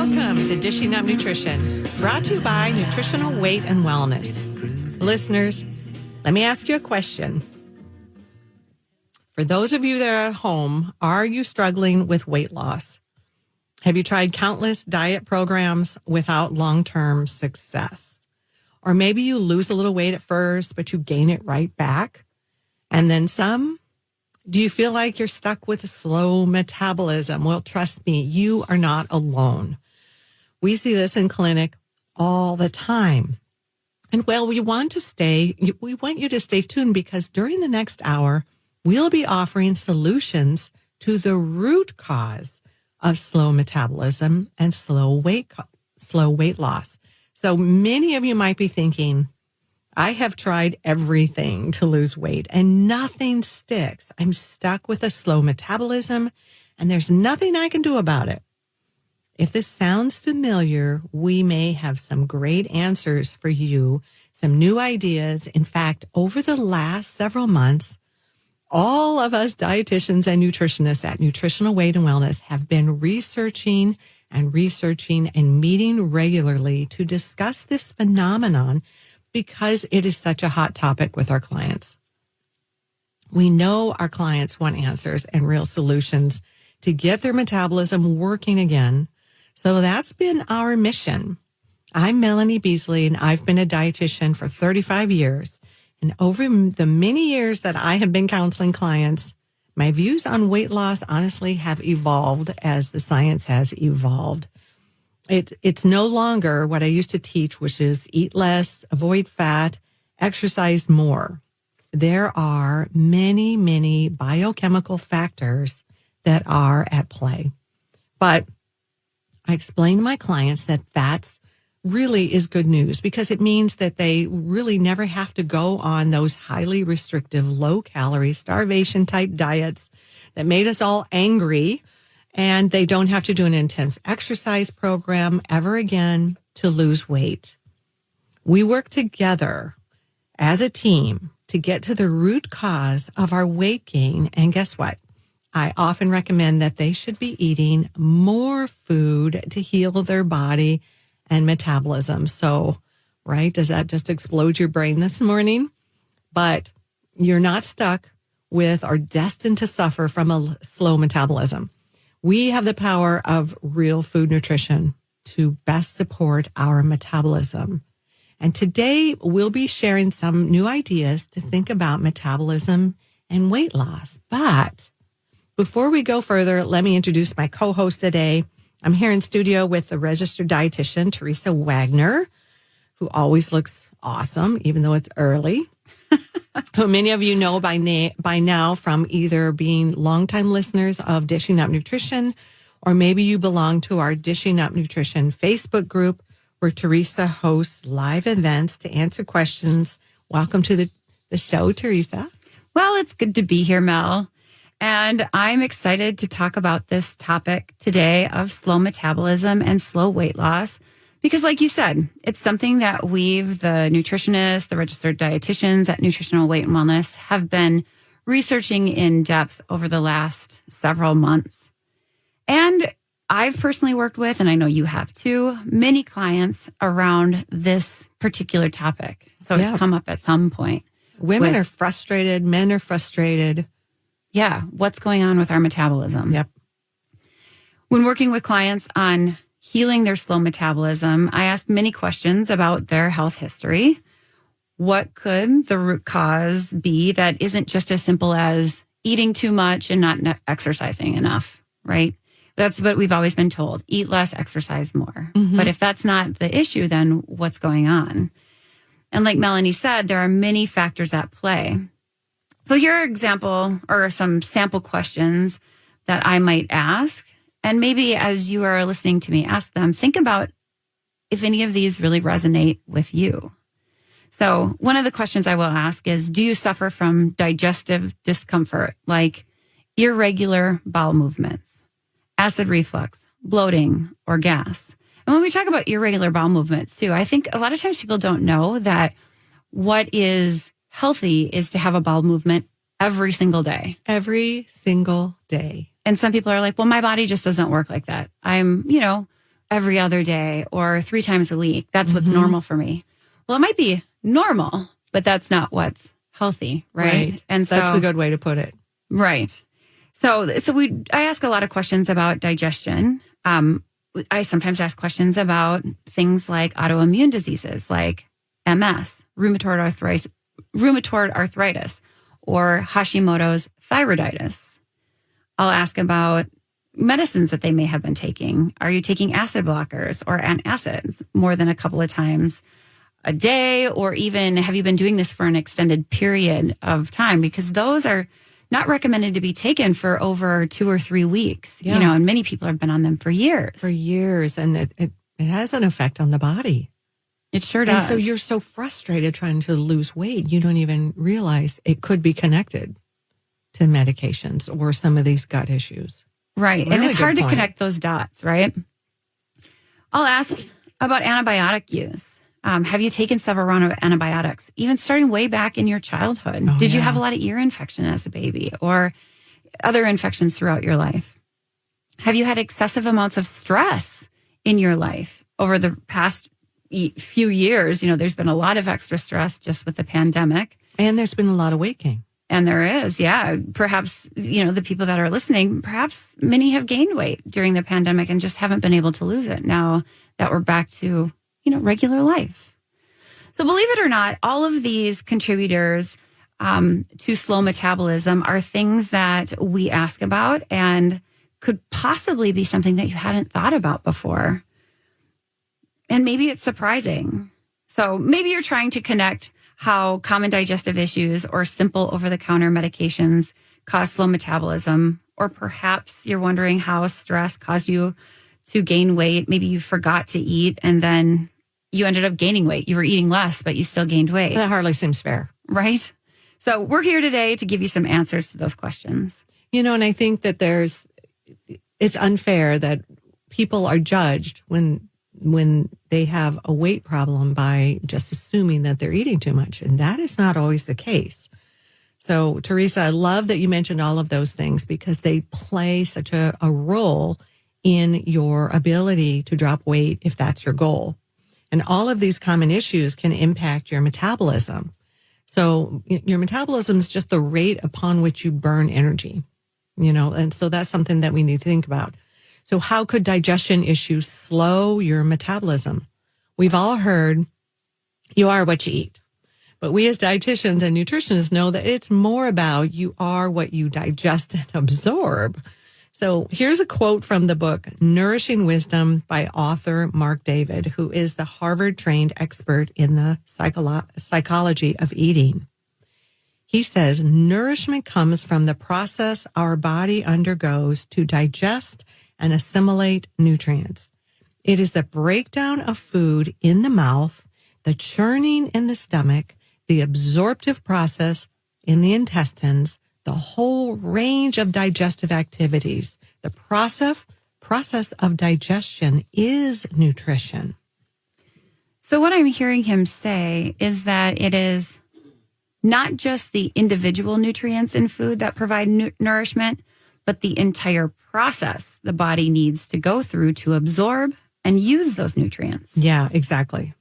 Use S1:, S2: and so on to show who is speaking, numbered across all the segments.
S1: Welcome to Dishing Up Nutrition, brought to you by Nutritional Weight and Wellness. Listeners, let me ask you a question. For those of you that are at home, are you struggling with weight loss? Have you tried countless diet programs without long-term success? Or maybe you lose a little weight at first, but you gain it right back, and then some? Do you feel like you're stuck with a slow metabolism? Well, trust me, you are not alone. We see this in clinic all the time. And well, we want you to stay tuned because during the next hour, we'll be offering solutions to the root cause of slow metabolism and slow weight loss. So many of you might be thinking, I have tried everything to lose weight and nothing sticks. I'm stuck with a slow metabolism and there's nothing I can do about it. If this sounds familiar, we may have some great answers for you, some new ideas. In fact, over the last several months, all of us dietitians and nutritionists at Nutritional Weight and Wellness have been researching and meeting regularly to discuss this phenomenon because it is such a hot topic with our clients. We know our clients want answers and real solutions to get their metabolism working again. So that's been our mission. I'm Melanie Beasley, and I've been a dietitian for 35 years. And over the many years that I have been counseling clients, my views on weight loss honestly have evolved as the science has evolved. It's no longer what I used to teach, which is eat less, avoid fat, exercise more. There are many, many biochemical factors that are at play. But I explain to my clients that that's really is good news because it means that they really never have to go on those highly restrictive, low-calorie, starvation-type diets that made us all angry. And they don't have to do an intense exercise program ever again to lose weight. We work together as a team to get to the root cause of our weight gain. And guess what? I often recommend that they should be eating more food to heal their body and metabolism. So, right, does that just explode your brain this morning? But you're not stuck with or destined to suffer from a slow metabolism. We have the power of real food nutrition to best support our metabolism. And today we'll be sharing some new ideas to think about metabolism and weight loss. But before we go further, let me introduce my co-host today. I'm here in studio with the registered dietitian, Teresa Wagner, who always looks awesome, even though it's early. Who many of you know by now from either being longtime listeners of Dishing Up Nutrition, or maybe you belong to our Dishing Up Nutrition Facebook group where Teresa hosts live events to answer questions. Welcome to the show, Teresa.
S2: Well, it's good to be here, Mel. And I'm excited to talk about this topic today of slow metabolism and slow weight loss. Because like you said, it's something that the nutritionists, the registered dietitians at Nutritional Weight and Wellness have been researching in depth over the last several months. And I've personally worked with, and I know you have too, many clients around this particular topic. So It's come up at some point.
S1: Women are frustrated. Men are frustrated.
S2: Yeah. What's going on with our metabolism?
S1: Yep.
S2: When working with clients on healing their slow metabolism, I ask many questions about their health history. What could the root cause be that isn't just as simple as eating too much and not exercising enough, right? That's what we've always been told. Eat less, exercise more. Mm-hmm. But if that's not the issue, then what's going on? And like Melanie said, there are many factors at play. So here are example or some sample questions that I might ask. And maybe as you are listening to me ask them, think about if any of these really resonate with you. So one of the questions I will ask is, do you suffer from digestive discomfort, like irregular bowel movements, acid reflux, bloating, or gas? And when we talk about irregular bowel movements too, I think a lot of times people don't know that what is healthy is to have a bowel movement every single day.
S1: Every single day.
S2: And some people are like, well, my body just doesn't work like that. I'm, every other day or 3 times a week. That's what's normal for me. Well, it might be normal, but that's not what's healthy, right? And so
S1: that's a good way to put it.
S2: Right. So I ask a lot of questions about digestion. I sometimes ask questions about things like autoimmune diseases like MS, rheumatoid arthritis, or Hashimoto's thyroiditis. I'll ask about medicines that they may have been taking. Are you taking acid blockers or antacids more than a couple of times a day? Or even have you been doing this for an extended period of time? Because those are not recommended to be taken for over 2 or 3 weeks.
S1: Yeah.
S2: You know, and many people have been on them for years.
S1: And it has an effect on the body.
S2: It sure does.
S1: And so you're so frustrated trying to lose weight, you don't even realize it could be connected to medications or some of these gut issues.
S2: Right.
S1: Really
S2: and it's hard
S1: good
S2: to
S1: point.
S2: connect those dots, right? I'll ask about antibiotic use. Have you taken several rounds of antibiotics, even starting way back in your childhood?
S1: Oh,
S2: Did you
S1: yeah.
S2: have a lot of ear infection as a baby or other infections throughout your life? Have you had excessive amounts of stress in your life over the past few years? You know, there's been a lot of extra stress just with the pandemic.
S1: And there's been a lot of weight gain.
S2: And there is, yeah. Perhaps, you know, the people that are listening, perhaps many have gained weight during the pandemic and just haven't been able to lose it now that we're back to, you know, regular life. So believe it or not, all of these contributors to slow metabolism are things that we ask about and could possibly be something that you hadn't thought about before. And maybe it's surprising. So maybe you're trying to connect how common digestive issues or simple over-the-counter medications cause slow metabolism, or perhaps you're wondering how stress caused you to gain weight. Maybe you forgot to eat and then you ended up gaining weight. You were eating less, but you still gained weight.
S1: That hardly seems fair.
S2: Right? So we're here today to give you some answers to those questions.
S1: You know, and I think that it's unfair that people are judged when they have a weight problem by just assuming that they're eating too much. And that is not always the case. So, Teresa, I love that you mentioned all of those things because they play such a role in your ability to drop weight if that's your goal. And all of these common issues can impact your metabolism. So your metabolism is just the rate upon which you burn energy, you know, and so that's something that we need to think about. So how could digestion issues slow your metabolism? We've all heard you are what you eat. But we as dietitians and nutritionists know that it's more about you are what you digest and absorb. So here's a quote from the book, Nourishing Wisdom by author Mark David, who is the Harvard-trained expert in the psychology of eating. He says, nourishment comes from the process our body undergoes to digest and assimilate nutrients. It is the breakdown of food in the mouth, the churning in the stomach, the absorptive process in the intestines, the whole range of digestive activities. The process of digestion is nutrition.
S2: So what I'm hearing him say is that it is not just the individual nutrients in food that provide nourishment, but the entire process the body needs to go through to absorb and use those nutrients.
S1: Yeah, exactly.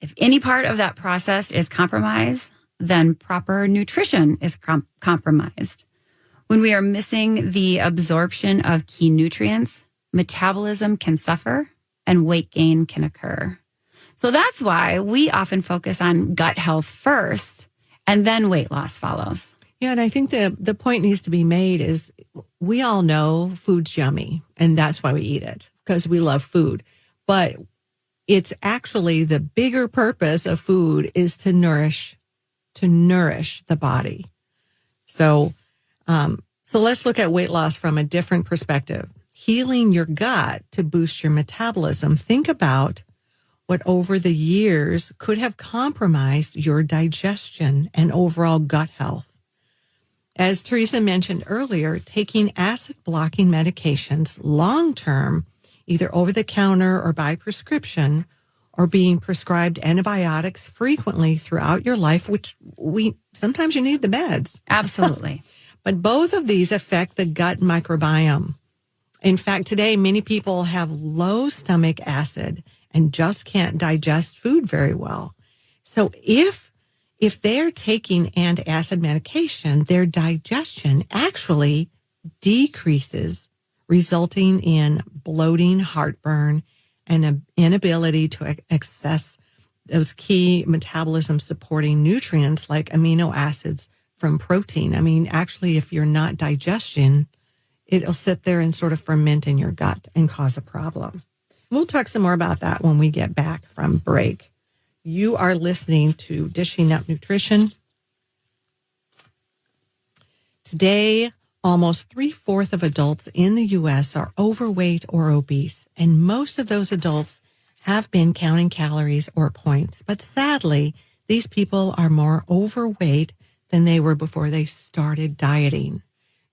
S2: If any part of that process is compromised, then proper nutrition is compromised. When we are missing the absorption of key nutrients, metabolism can suffer and weight gain can occur. So that's why we often focus on gut health first and then weight loss follows.
S1: Yeah, and I think the point needs to be made is we all know food's yummy, and that's why we eat it, because we love food. But it's actually the bigger purpose of food is to nourish the body. So let's look at weight loss from a different perspective. Healing your gut to boost your metabolism. Think about what over the years could have compromised your digestion and overall gut health. As Teresa mentioned earlier, taking acid-blocking medications long-term, either over-the-counter or by prescription, or being prescribed antibiotics frequently throughout your life, which sometimes you need the meds.
S2: Absolutely.
S1: But both of these affect the gut microbiome. In fact, today, many people have low stomach acid and just can't digest food very well. So if they're taking antacid medication, their digestion actually decreases, resulting in bloating, heartburn, and an inability to access those key metabolism supporting nutrients like amino acids from protein. I mean, actually, if you're not digestion, it'll sit there and sort of ferment in your gut and cause a problem. We'll talk some more about that when we get back from break. You are listening to Dishing Up Nutrition. Today, almost 3/4 of adults in the U.S. are overweight or obese, and most of those adults have been counting calories or points. But sadly, these people are more overweight than they were before they started dieting.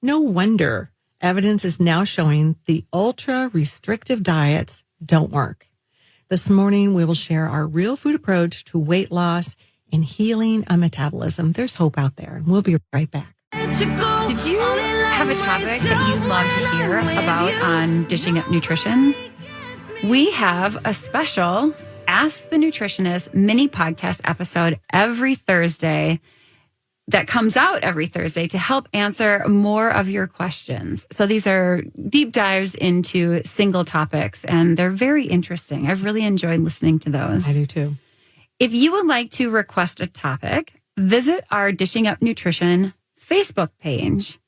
S1: No wonder evidence is now showing the ultra-restrictive diets don't work. This morning, we will share our real food approach to weight loss and healing a metabolism. There's hope out there, and we'll be right back.
S2: Did you have a topic that you'd love to hear about on Dishing Up Nutrition? We have a special Ask the Nutritionist mini podcast episode every Thursday that comes out every Thursday to help answer more of your questions. So these are deep dives into single topics, and they're very interesting. I've really enjoyed listening to those.
S1: I do too.
S2: If you would like to request a topic, visit our Dishing Up Nutrition Facebook page.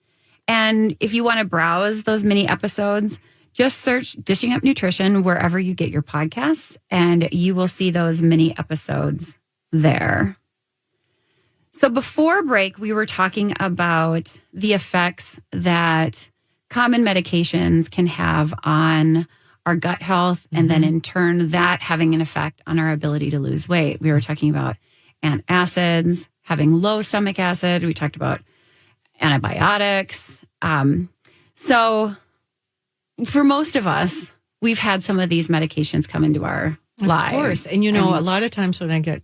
S2: And if you want to browse those mini episodes, just search Dishing Up Nutrition wherever you get your podcasts, and you will see those mini episodes there. So before break, we were talking about the effects that common medications can have on our gut health, and then in turn, that having an effect on our ability to lose weight. We were talking about antacids, having low stomach acid. We talked about antibiotics. So for most of us, we've had some of these medications come into our lives.
S1: Of course. And, a lot of times when I get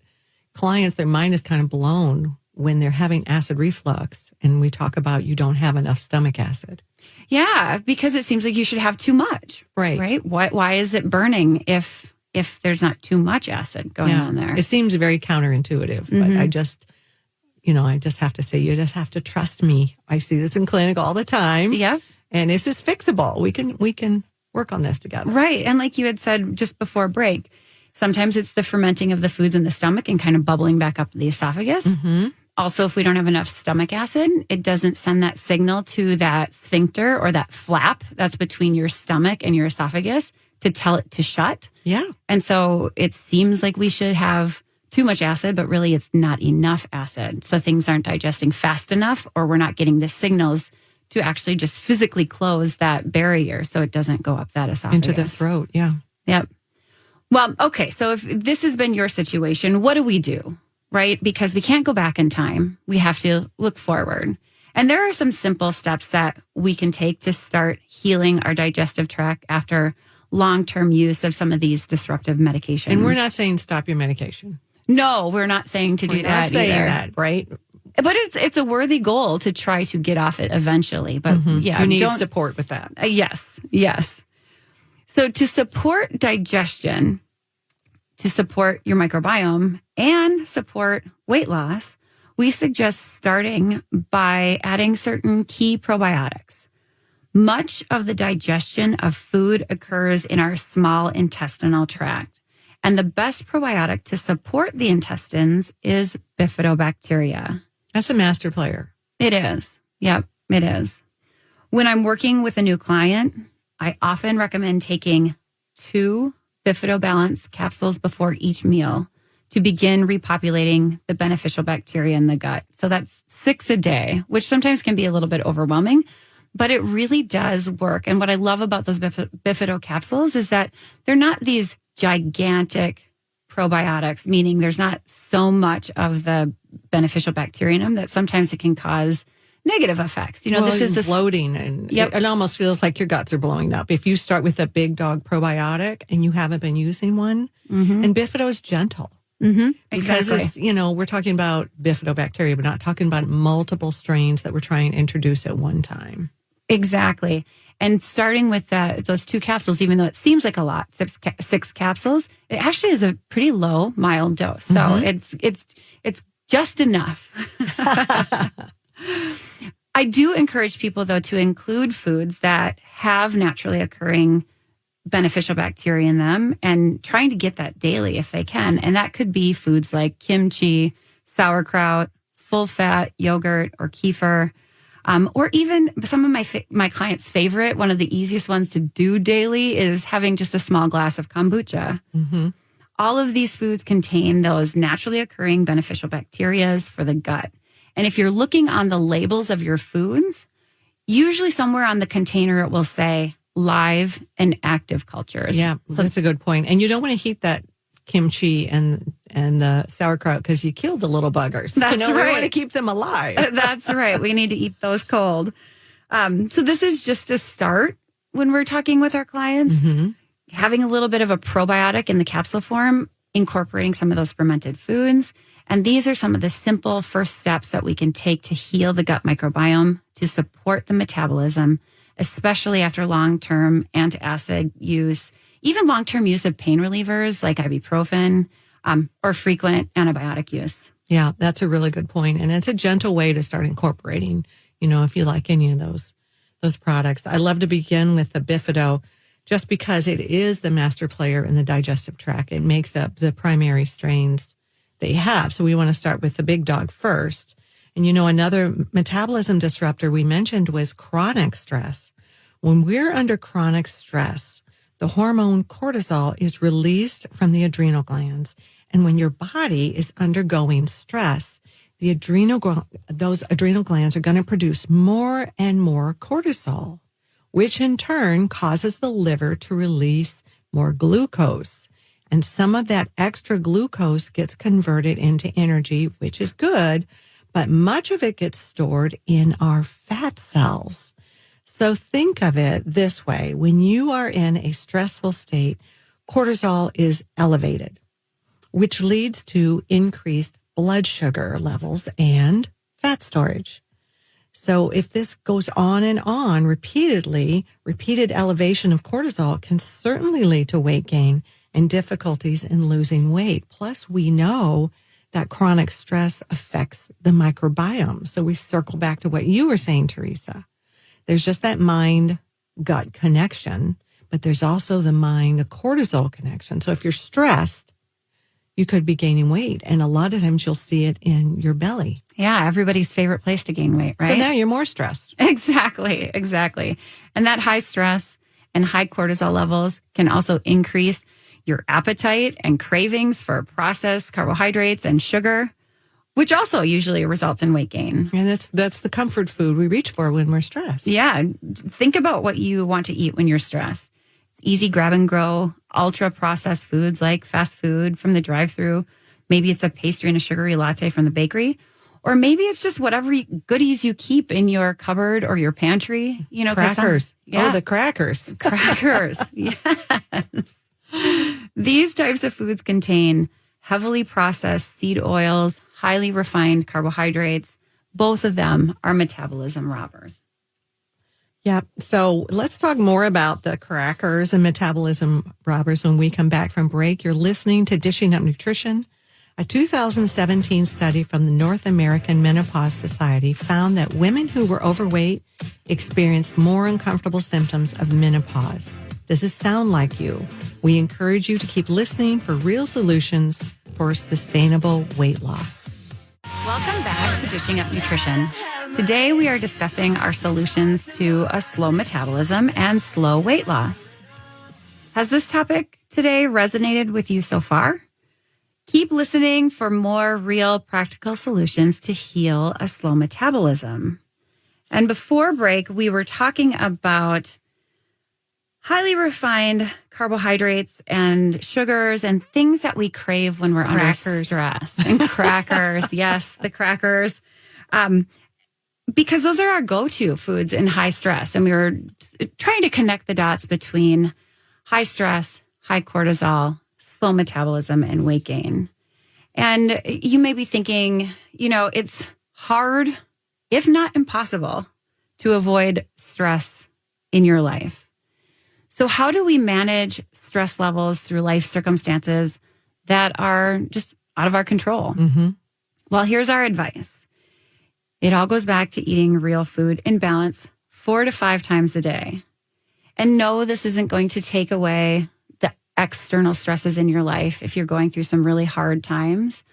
S1: clients, their mind is kind of blown when they're having acid reflux, and we talk about you don't have enough stomach acid.
S2: Yeah, because it seems like you should have too much. Right? Why is it burning if there's not too much acid going on there?
S1: It seems very counterintuitive, but I just have to say, you just have to trust me. I see this in clinic all the time.
S2: Yeah.
S1: And this is fixable. We can work on this together.
S2: Right. And like you had said just before break, sometimes it's the fermenting of the foods in the stomach and kind of bubbling back up the esophagus. Mm-hmm. Also, if we don't have enough stomach acid, it doesn't send that signal to that sphincter or that flap that's between your stomach and your esophagus to tell it to shut.
S1: Yeah.
S2: And so it seems like we should have too much acid, but really it's not enough acid. So things aren't digesting fast enough, or we're not getting the signals to actually just physically close that barrier so it doesn't go up that esophagus.
S1: Into the throat, yeah.
S2: Yep. Well, okay, so if this has been your situation, what do we do, right? Because we can't go back in time. We have to look forward. And there are some simple steps that we can take to start healing our digestive tract after long-term use of some of these disruptive medications.
S1: And we're not saying stop your medication.
S2: No, we're not saying to do that either. We're not saying
S1: that, right?
S2: But it's a worthy goal to try to get off it eventually. But yeah,
S1: you need support with that.
S2: Yes. So to support digestion, to support your microbiome, and support weight loss, we suggest starting by adding certain key probiotics. Much of the digestion of food occurs in our small intestinal tract. And the best probiotic to support the intestines is bifidobacteria.
S1: That's a master player.
S2: It is. Yep, it is. When I'm working with a new client, I often recommend taking 2 Bifidobalance capsules before each meal to begin repopulating the beneficial bacteria in the gut. So that's 6 a day, which sometimes can be a little bit overwhelming, but it really does work. And what I love about those Bifido capsules is that they're not these gigantic probiotics, meaning there's not so much of the beneficial bacteria in them that sometimes it can cause negative effects. This is
S1: bloating, and it almost feels like your guts are blowing up. If you start with a big dog probiotic and you haven't been using one, and Bifido is gentle. Because it's, we're talking about bifidobacteria, but not talking about multiple strains that we're trying to introduce at one time.
S2: Exactly. And starting with those 2 capsules, even though it seems like a lot, 6 capsules, it actually is a pretty low, mild dose. So it's just enough. I do encourage people, though, to include foods that have naturally occurring beneficial bacteria in them and trying to get that daily if they can. And that could be foods like kimchi, sauerkraut, full fat yogurt or kefir, or even some of my clients' favorite, one of the easiest ones to do daily is having just a small glass of kombucha. All of these foods contain those naturally occurring beneficial bacteria for the gut. And if you're looking on the labels of your foods, usually somewhere on the container it will say live and active cultures.
S1: Yeah, so that's a good point. And you don't want to heat that kimchi and the sauerkraut because you kill the little buggers.
S2: That's
S1: right. We want to keep them alive.
S2: That's right. We need to eat those cold. So this is just a start when we're talking with our clients. Having a little bit of a probiotic in the capsule form, incorporating some of those fermented foods. And these are some of the simple first steps that we can take to heal the gut microbiome, to support the metabolism, especially after long-term antacid use, even long-term use of pain relievers like ibuprofen, or frequent antibiotic use.
S1: Yeah, that's a really good point. And it's a gentle way to start incorporating, if you like any of those products. I love to begin with the Bifido just because it is the master player in the digestive tract. It makes up the primary strains that you have. So we want to start with the big dog first. And another metabolism disruptor we mentioned was chronic stress. When we're under chronic stress, the hormone cortisol is released from the adrenal glands. And when your body is undergoing stress, those adrenal glands are going to produce more and more cortisol, which in turn causes the liver to release more glucose. And some of that extra glucose gets converted into energy, which is good, but much of it gets stored in our fat cells. So think of it this way. When you are in a stressful state, cortisol is elevated, which leads to increased blood sugar levels and fat storage. So if this goes on and on repeated elevation of cortisol can certainly lead to weight gain and difficulties in losing weight. Plus, we know that chronic stress affects the microbiome. So we circle back to what you were saying, Teresa. There's just that mind-gut connection, but there's also the mind-cortisol connection. So if you're stressed, you could be gaining weight. And a lot of times you'll see it in your belly.
S2: Yeah, everybody's favorite place to gain weight, right?
S1: So now you're more stressed.
S2: Exactly. And that high stress and high cortisol levels can also increase your appetite and cravings for processed carbohydrates and sugar, which also usually results in weight gain.
S1: And that's the comfort food we reach for when we're stressed.
S2: Yeah. Think about what you want to eat when you're stressed. It's easy grab and go, ultra processed foods like fast food from the drive-thru. Maybe it's a pastry and a sugary latte from the bakery. Or maybe it's just whatever goodies you keep in your cupboard or your pantry.
S1: Crackers.
S2: Yeah.
S1: Oh, the crackers.
S2: Crackers. Yes. These types of foods contain heavily processed seed oils, highly refined carbohydrates. Both of them are metabolism robbers.
S1: Yeah. So let's talk more about the crackers and metabolism robbers when we come back from break. You're listening to Dishing Up Nutrition. A 2017 study from the North American Menopause Society found that women who were overweight experienced more uncomfortable symptoms of menopause. Does this sound like you? We encourage you to keep listening for real solutions for sustainable weight loss.
S2: Welcome back to Dishing Up Nutrition. Today we are discussing our solutions to a slow metabolism and slow weight loss. Has this topic today resonated with you so far? Keep listening for more real practical solutions to heal a slow metabolism. And before break, we were talking about highly refined carbohydrates and sugars and things that we crave when we're under stress. And crackers. Yes, the crackers. Because those are our go-to foods in high stress. And we were trying to connect the dots between high stress, high cortisol, slow metabolism, and weight gain. And you may be thinking, it's hard, if not impossible, to avoid stress in your life. So how do we manage stress levels through life circumstances that are just out of our control?
S1: Mm-hmm.
S2: Well, here's our advice. It all goes back to eating real food in balance 4 to 5 times a day. And no, this isn't going to take away the external stresses in your life if you're going through some really hard times.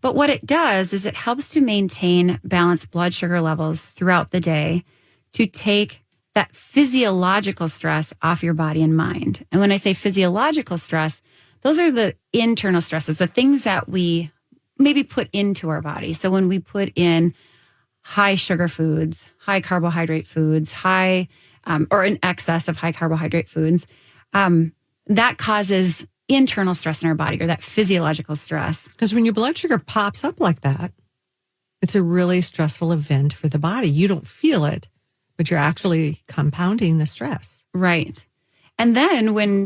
S2: But what it does is it helps to maintain balanced blood sugar levels throughout the day to take that physiological stress off your body and mind. And when I say physiological stress, those are the internal stresses, the things that we maybe put into our body. So when we put in high sugar foods, high carbohydrate foods, or in excess of high carbohydrate foods, that causes internal stress in our body, or that physiological stress.
S1: Because when your blood sugar pops up like that, it's a really stressful event for the body. You don't feel it, but you're actually compounding the stress.
S2: Right. And then when,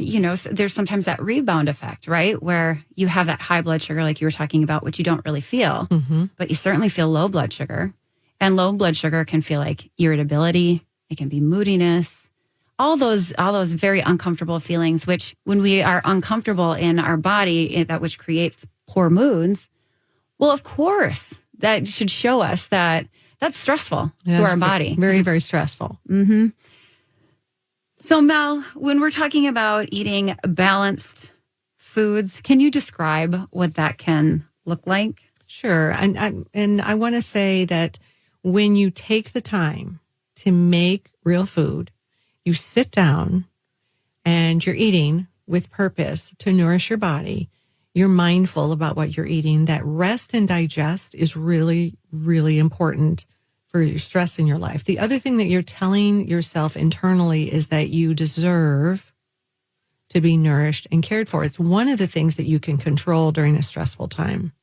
S2: there's sometimes that rebound effect, right? Where you have that high blood sugar, like you were talking about, which you don't really feel, but you certainly feel low blood sugar. And low blood sugar can feel like irritability. It can be moodiness, all those very uncomfortable feelings, which when we are uncomfortable in our body, that which creates poor moods. Well, of course, that should show us that that's stressful to our body.
S1: Very, very stressful.
S2: Mm-hmm. So Mel, when we're talking about eating balanced foods, can you describe what that can look like?
S1: Sure. And I want to say that when you take the time to make real food, you sit down and you're eating with purpose to nourish your body. You're mindful about what you're eating. That rest and digest is really, really important for your stress in your life. The other thing that you're telling yourself internally is that you deserve to be nourished and cared for. It's one of the things that you can control during a stressful time.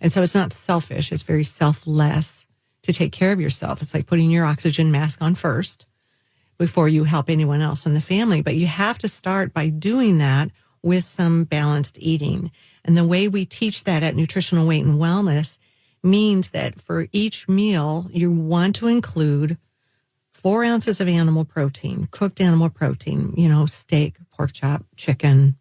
S1: And so it's not selfish. It's very selfless to take care of yourself. It's like putting your oxygen mask on first before you help anyone else in the family. But you have to start by doing that with some balanced eating. And the way we teach that at Nutritional Weight and Wellness means that for each meal, you want to include 4 ounces of animal protein, cooked animal protein, steak, pork chop, chicken,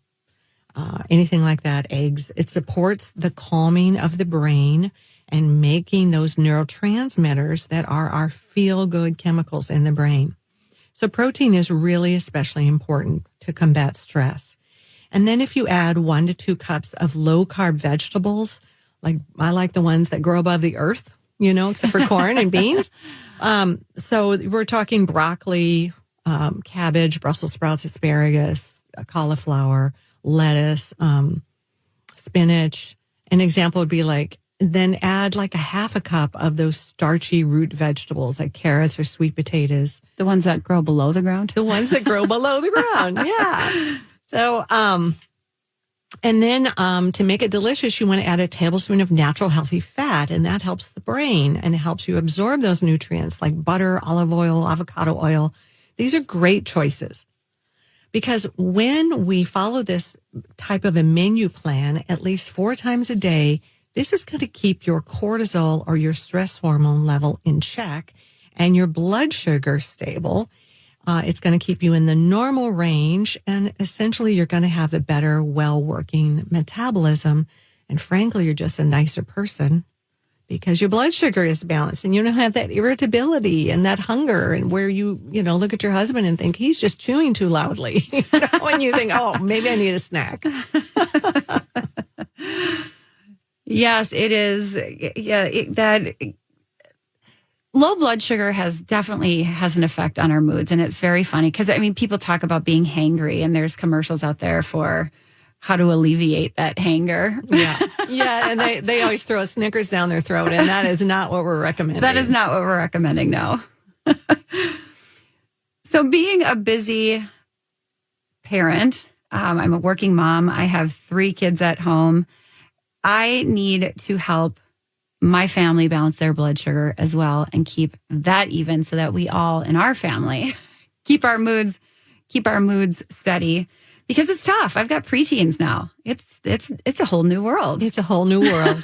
S1: anything like that, eggs. It supports the calming of the brain and making those neurotransmitters that are our feel-good chemicals in the brain. So protein is really especially important to combat stress. And then if you add 1 to 2 cups of low-carb vegetables, like I like the ones that grow above the earth, except for corn and beans. So we're talking broccoli, cabbage, Brussels sprouts, asparagus, cauliflower, lettuce, spinach. An example would be then add a half a cup of those starchy root vegetables like carrots or sweet potatoes.
S2: The ones that grow below the ground?
S1: The ones that grow below the ground, yeah. So, and then to make it delicious, you want to add a tablespoon of natural healthy fat, and that helps the brain and it helps you absorb those nutrients like butter, olive oil, avocado oil. These are great choices because when we follow this type of a menu plan at least 4 times a day, this is going to keep your cortisol or your stress hormone level in check and your blood sugar stable. It's going to keep you in the normal range, and essentially you're going to have a better, well-working metabolism. And frankly, you're just a nicer person because your blood sugar is balanced and you don't have that irritability and that hunger and where you look at your husband and think he's just chewing too loudly. And you think, oh, maybe I need a snack.
S2: Yes, it is. Yeah, that low blood sugar definitely has an effect on our moods. And it's very funny because, people talk about being hangry and there's commercials out there for how to alleviate that hanger.
S1: Yeah. Yeah. And they always throw a Snickers down their throat. And that is not what we're recommending.
S2: That is not what we're recommending, no. So being a busy parent, I'm a working mom. I have 3 kids at home. I need to help my family balance their blood sugar as well and keep that even so that we all in our family keep our moods steady because it's tough. I've got preteens now. It's a whole new world.
S1: It's a whole new world.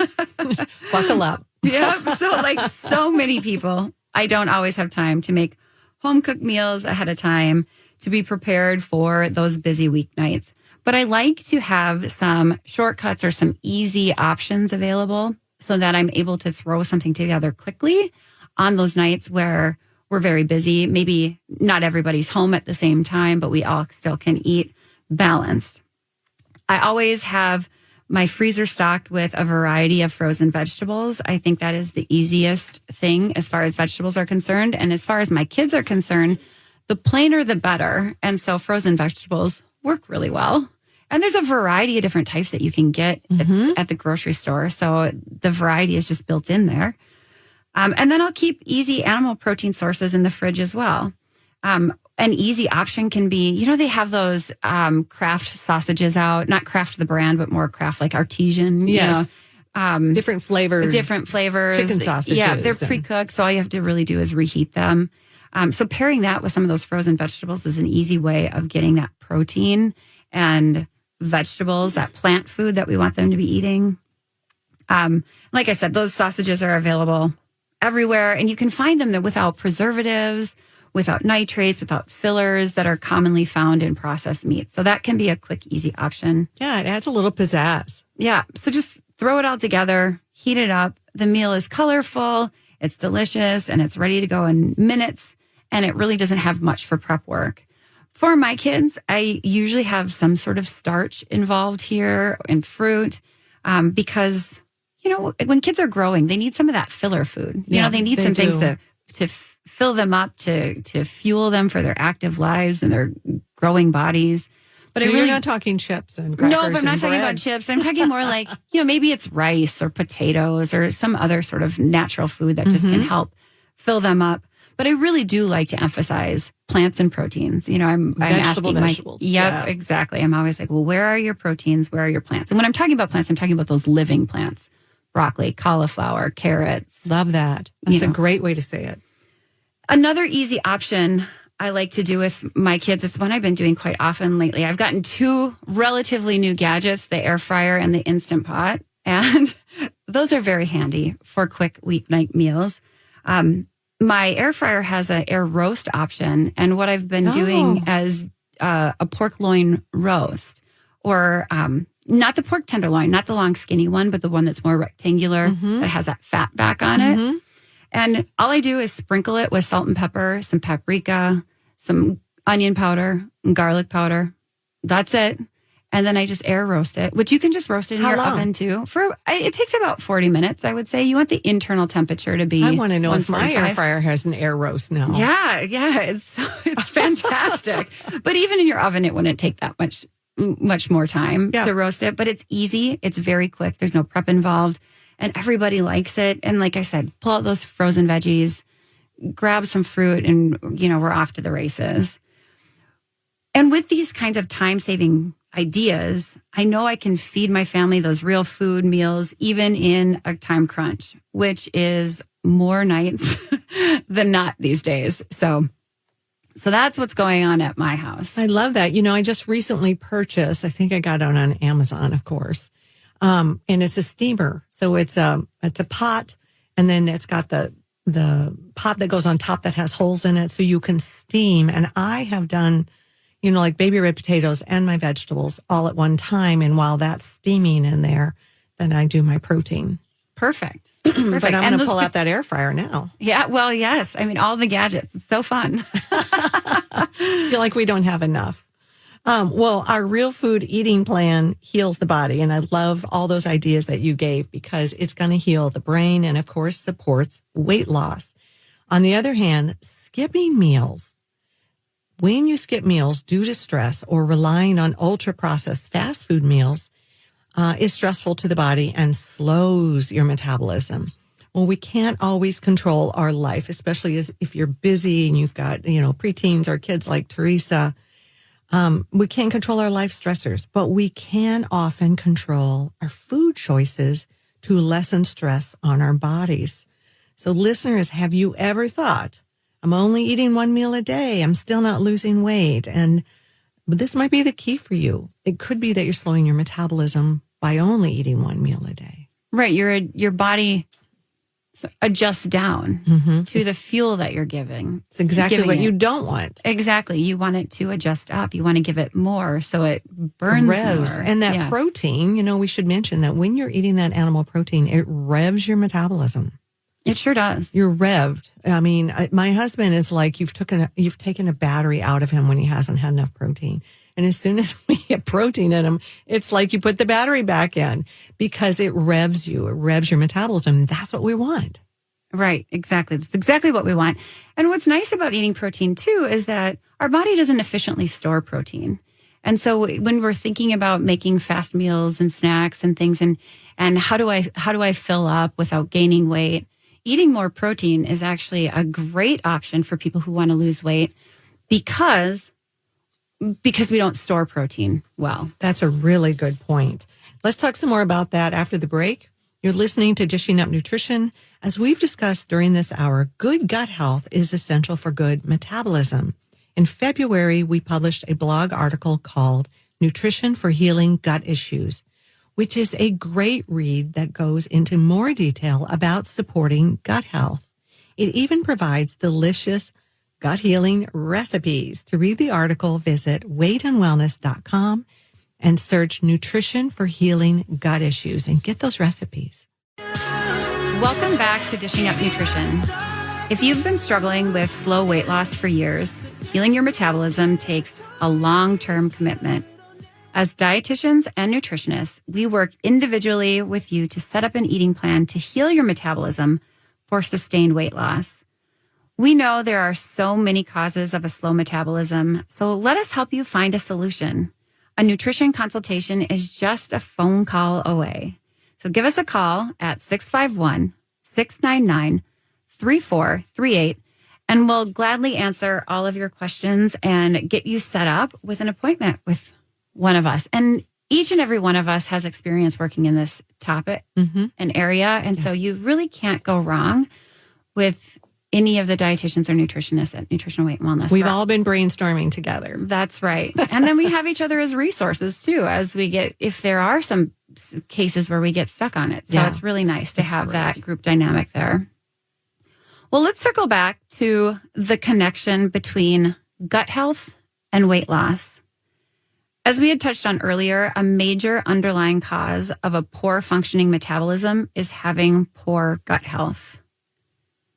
S1: Buckle up.
S2: Yep. So so many people, I don't always have time to make home cooked meals ahead of time to be prepared for those busy weeknights. But I like to have some shortcuts or some easy options available so that I'm able to throw something together quickly on those nights where we're very busy. Maybe not everybody's home at the same time, but we all still can eat balanced. I always have my freezer stocked with a variety of frozen vegetables. I think that is the easiest thing as far as vegetables are concerned. And as far as my kids are concerned, the plainer the better. And so frozen vegetables work really well. And there's a variety of different types that you can get at the grocery store. So the variety is just built in there. And then I'll keep easy animal protein sources in the fridge as well. An easy option can be, they have those Kraft sausages out, not Kraft the brand, but more Kraft like artesian.
S1: Yes. Different flavors. Chicken sausages.
S2: Yeah, they're pre-cooked. So all you have to really do is reheat them. So pairing that with some of those frozen vegetables is an easy way of getting that protein and vegetables, that plant food that we want them to be eating. Like I said, those sausages are available everywhere, and you can find them there without preservatives, without nitrates, without fillers that are commonly found in processed meats. So that can be a quick, easy option.
S1: Yeah, it adds a little pizzazz.
S2: Yeah. So just throw it all together, heat it up. The meal is colorful, it's delicious, and it's ready to go in minutes. And it really doesn't have much for prep work. For my kids, I usually have some sort of starch involved here and fruit because, when kids are growing, they need some of that filler food. They need some things to fill them up, to fuel them for their active lives and their growing bodies. But
S1: so you're not talking chips and crackers.
S2: No, but I'm not talking
S1: bread.
S2: about chips. I'm talking more like, maybe it's rice or potatoes or some other sort of natural food that just can help fill them up. But I really do like to emphasize plants and proteins. I'm asking
S1: vegetables.
S2: Yep, exactly. I'm always like, well, where are your proteins? Where are your plants? And when I'm talking about plants, I'm talking about those living plants, broccoli, cauliflower, carrots.
S1: Love that. That's a great way to say it.
S2: Another easy option I like to do with my kids, it's one I've been doing quite often lately. I've gotten two relatively new gadgets, the air fryer and the Instant Pot. And those are very handy for quick weeknight meals. My air fryer has an air roast option. And what I've been doing as a pork loin roast, or not the pork tenderloin, not the long skinny one, but the one that's more rectangular that has that fat back on it. And all I do is sprinkle it with salt and pepper, some paprika, some onion powder, and garlic powder. That's it. And then I just air roast it, which you can just roast it in your oven too. It takes about 40 minutes, I would say. You want the internal temperature to be.
S1: I want to know if my air fryer has an air roast now.
S2: Yeah, it's fantastic. But even in your oven, it wouldn't take that much more time to roast it. But it's easy. It's very quick. There's no prep involved. And everybody likes it. And like I said, pull out those frozen veggies, grab some fruit, and, we're off to the races. And with these kinds of time-saving ideas, I know I can feed my family those real food meals, even in a time crunch, which is more nights than not these days. So that's what's going on at my house.
S1: I love that. I just recently purchased, I think I got it on Amazon, of course. And it's a steamer. So it's a pot, and then it's got the pot that goes on top that has holes in it so you can steam. And I have done, like baby red potatoes and my vegetables all at one time. And while that's steaming in there, then I do my protein.
S2: Perfect.
S1: But I'm going to pull out that air fryer now.
S2: Yeah, well, yes. I mean, all the gadgets. It's so fun.
S1: I feel like we don't have enough. Well, our real food eating plan heals the body. And I love all those ideas that you gave because it's going to heal the brain and, of course, supports weight loss. On the other hand, skipping meals. When you skip meals due to stress or relying on ultra-processed fast food meals is stressful to the body and slows your metabolism. Well, we can't always control our life, especially if you're busy and you've got, preteens or kids like Teresa. We can't control our life stressors, but we can often control our food choices to lessen stress on our bodies. So listeners, have you ever thought, I'm only eating one meal a day, I'm still not losing weight? And this might be the key for you. It could be that you're slowing your metabolism by only eating one meal a day.
S2: Right. Your body adjust down to the fuel that you're giving.
S1: It's exactly what you don't want.
S2: Exactly. You want it to adjust up. You want to give it more so it burns
S1: revs.
S2: more.
S1: And that protein, we should mention that when you're eating that animal protein, it revs your metabolism.
S2: It sure does.
S1: You're revved. I mean, my husband is like, you've taken a battery out of him when he hasn't had enough protein. And as soon as we get protein in him, it's like you put the battery back in because it revs you. It revs your metabolism. That's what we want.
S2: Right. Exactly. That's exactly what we want. And what's nice about eating protein too is that our body doesn't efficiently store protein. And so when we're thinking about making fast meals and snacks and things and how do I fill up without gaining weight, eating more protein is actually a great option for people who want to lose weight because we don't store protein well.
S1: That's a really good point. Let's talk some more about that after the break. You're listening to Dishing Up Nutrition. As we've discussed during this hour, good gut health is essential for good metabolism. In February, we published a blog article called Nutrition for Healing Gut Issues, which is a great read that goes into more detail about supporting gut health. It even provides delicious gut healing recipes. To read the article, visit weightandwellness.com and search Nutrition for Healing Gut Issues and get those recipes.
S2: Welcome back to Dishing Up Nutrition. If you've been struggling with slow weight loss for years, healing your metabolism takes a long-term commitment. As dietitians and nutritionists, we work individually with you to set up an eating plan to heal your metabolism for sustained weight loss. We know there are so many causes of a slow metabolism, so let us help you find a solution. A nutrition consultation is just a phone call away. So give us a call at 651-699-3438, and we'll gladly answer all of your questions and get you set up with an appointment with one of us. And each and every one of us has experience working in this topic and area, and so you really can't go wrong with any of the dietitians or nutritionists at Nutritional Weight and Wellness.
S1: We've all been brainstorming together.
S2: That's right. And then we have each other as resources too, as we get, if there are some cases where we get stuck on it. So it's really nice to have that group dynamic there. Well, let's circle back to the connection between gut health and weight loss. As we had touched on earlier, a major underlying cause of a poor functioning metabolism is having poor gut health.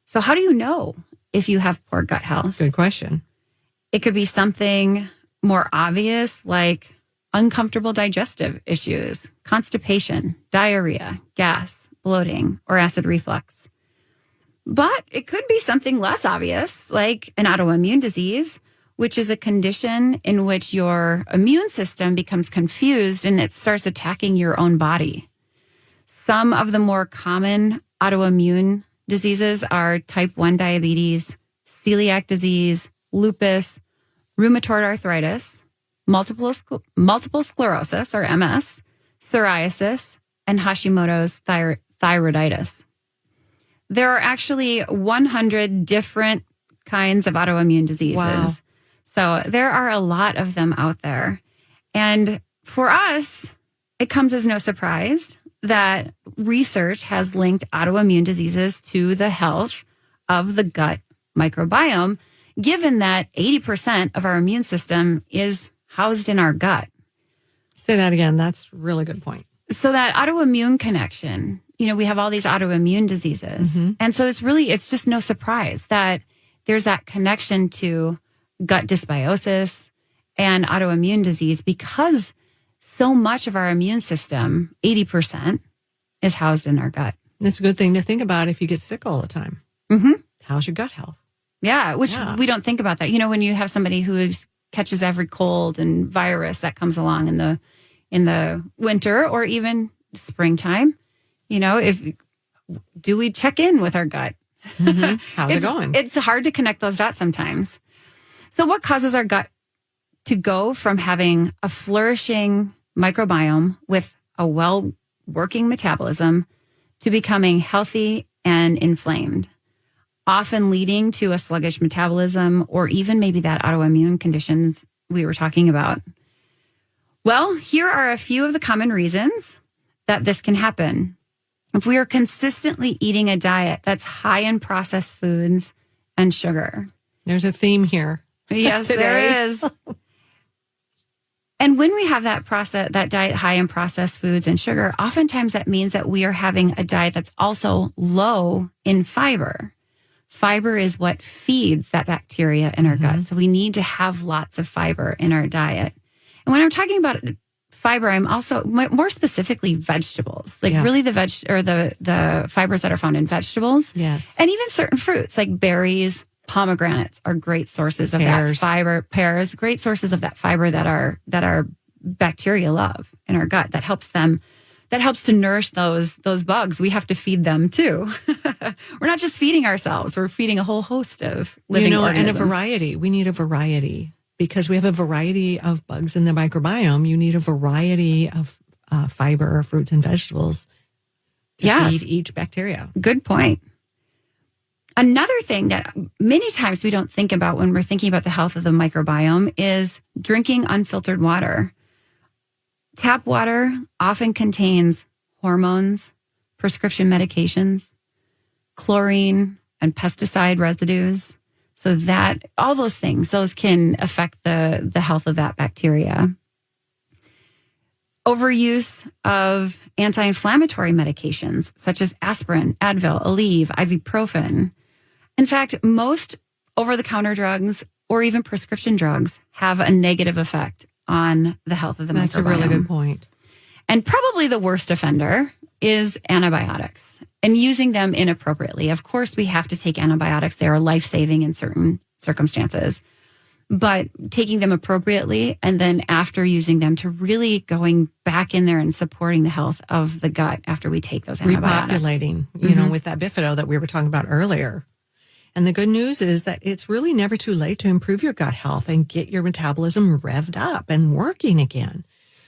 S2: So how do you know if you have poor gut health?
S1: Good question.
S2: It could be something more obvious like uncomfortable digestive issues, constipation, diarrhea, gas, bloating, or acid reflux. But it could be something less obvious like an autoimmune disease, which is a condition in which your immune system becomes confused and it starts attacking your own body. Some of the more common autoimmune diseases are type 1 diabetes, celiac disease, lupus, rheumatoid arthritis, multiple sclerosis or MS, psoriasis, and Hashimoto's thyroiditis. There are actually 100 different kinds of autoimmune diseases.
S1: Wow.
S2: So there are a lot of them out there. And for us, it comes as no surprise that research has linked autoimmune diseases to the health of the gut microbiome, given that 80% of our immune system is housed in our gut.
S1: Say that again. That's a really good point.
S2: So that autoimmune connection, we have all these autoimmune diseases. And so it's just no surprise that there's that connection to gut dysbiosis and autoimmune disease because so much of our immune system, 80%, is housed in our gut.
S1: It's a good thing to think about if you get sick all the time. How's your gut health?
S2: Yeah, which we don't think about that. When you have somebody who catches every cold and virus that comes along in the winter or even springtime, do we check in with our gut?
S1: How's it going?
S2: It's hard to connect those dots sometimes. So what causes our gut to go from having a flourishing microbiome with a well-working metabolism to becoming healthy and inflamed, often leading to a sluggish metabolism or even maybe that autoimmune conditions we were talking about? Well, here are a few of the common reasons that this can happen. if we are consistently eating a diet that's high in processed foods and sugar.
S1: There's a theme here.
S2: Yes, there is. And when we have that diet high in processed foods and sugar, oftentimes that means that we are having a diet that's also low in fiber. Fiber is what feeds that bacteria in our gut. So we need to have lots of fiber in our diet. And when I'm talking about fiber, I'm also more specifically vegetables, like really the fibers that are found in vegetables.
S1: Yes.
S2: And even certain fruits like berries, pomegranates are great sources of that fiber. Pears, great sources of that fiber that our bacteria love in our gut. That helps to nourish those bugs. We have to feed them too. We're not just feeding ourselves. We're feeding a whole host of living organisms.
S1: And a variety. We need a variety because we have a variety of bugs in the microbiome. You need a variety of fiber, fruits, and vegetables to feed each bacteria.
S2: Good point. Another thing that many times we don't think about when we're thinking about the health of the microbiome is drinking unfiltered water. Tap water often contains hormones, prescription medications, chlorine, and pesticide residues. So that all those things, those can affect the health of that bacteria. Overuse of anti-inflammatory medications such as aspirin, Advil, Aleve, ibuprofen. In fact, most over-the-counter drugs or even prescription drugs have a negative effect on the health of the microbiome.
S1: That's a really good point.
S2: And probably the worst offender is antibiotics and using them inappropriately. Of course, we have to take antibiotics. They are life-saving in certain circumstances. But taking them appropriately and then after using them to really going back in there and supporting the health of the gut after we take those antibiotics.
S1: Repopulating, with that bifido that we were talking about earlier. And the good news is that it's really never too late to improve your gut health and get your metabolism revved up and working again.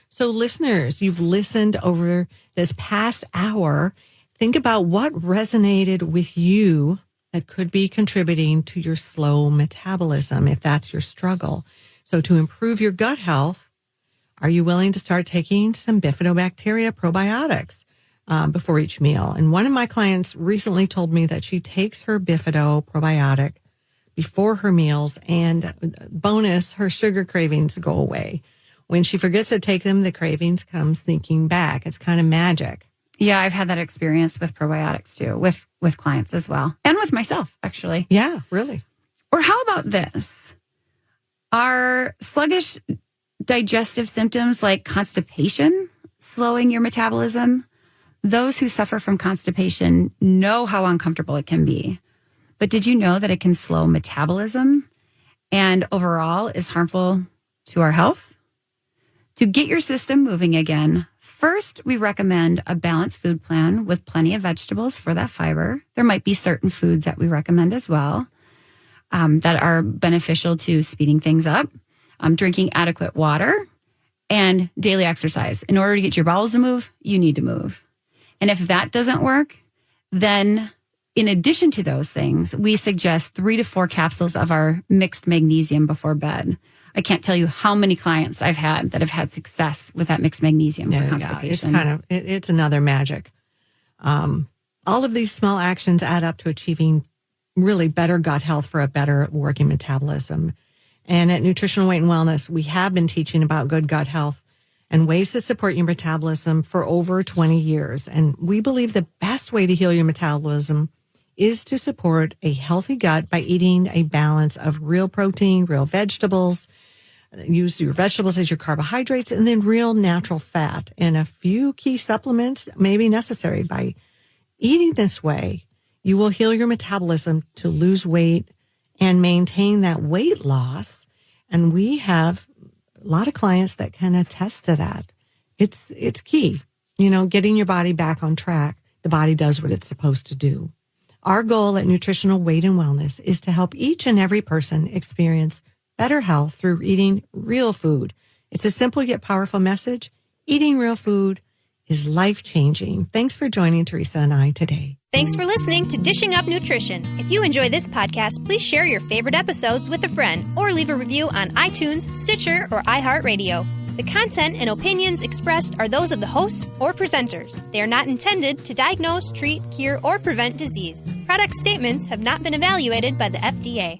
S1: So listeners, you've listened over this past hour. Think about what resonated with you that could be contributing to your slow metabolism if that's your struggle. So to improve your gut health, are you willing to start taking some bifidobacteria probiotics before each meal? And one of my clients recently told me that she takes her bifido probiotic before her meals, and bonus, her sugar cravings go away. When she forgets to take them, the cravings come sneaking back. It's kind of magic.
S2: Yeah, I've had that experience with probiotics too, with clients as well. And with myself, actually.
S1: Yeah, really.
S2: Or how about this? Are sluggish digestive symptoms like constipation slowing your metabolism? Those who suffer from constipation know how uncomfortable it can be. But did you know that it can slow metabolism and overall is harmful to our health? To get your system moving again, first, we recommend a balanced food plan with plenty of vegetables for that fiber. There might be certain foods that we recommend as well that are beneficial to speeding things up. Drinking adequate water and daily exercise. In order to get your bowels to move, you need to move. And if that doesn't work, then in addition to those things, we suggest 3 to 4 capsules of our mixed magnesium before bed. I can't tell you how many clients I've had that have had success with that mixed magnesium for constipation.
S1: It's another magic. All of these small actions add up to achieving really better gut health for a better working metabolism. And at Nutritional Weight and Wellness, we have been teaching about good gut health and ways to support your metabolism for over 20 years. And we believe the best way to heal your metabolism is to support a healthy gut by eating a balance of real protein, real vegetables. Use your vegetables as your carbohydrates, and then real natural fat. And a few key supplements may be necessary. By eating this way, you will heal your metabolism to lose weight and maintain that weight loss. And we have a lot of clients that can attest to that. It's key, getting your body back on track. The body does what it's supposed to do. Our goal at Nutritional Weight and Wellness is to help each and every person experience better health through eating real food. It's a simple yet powerful message. Eating real food is life-changing. Thanks for joining Teresa and I today.
S3: Thanks for listening to Dishing Up Nutrition. If you enjoy this podcast, please share your favorite episodes with a friend or leave a review on iTunes, Stitcher, or iHeartRadio. The content and opinions expressed are those of the hosts or presenters. They are not intended to diagnose, treat, cure, or prevent disease. Product statements have not been evaluated by the FDA.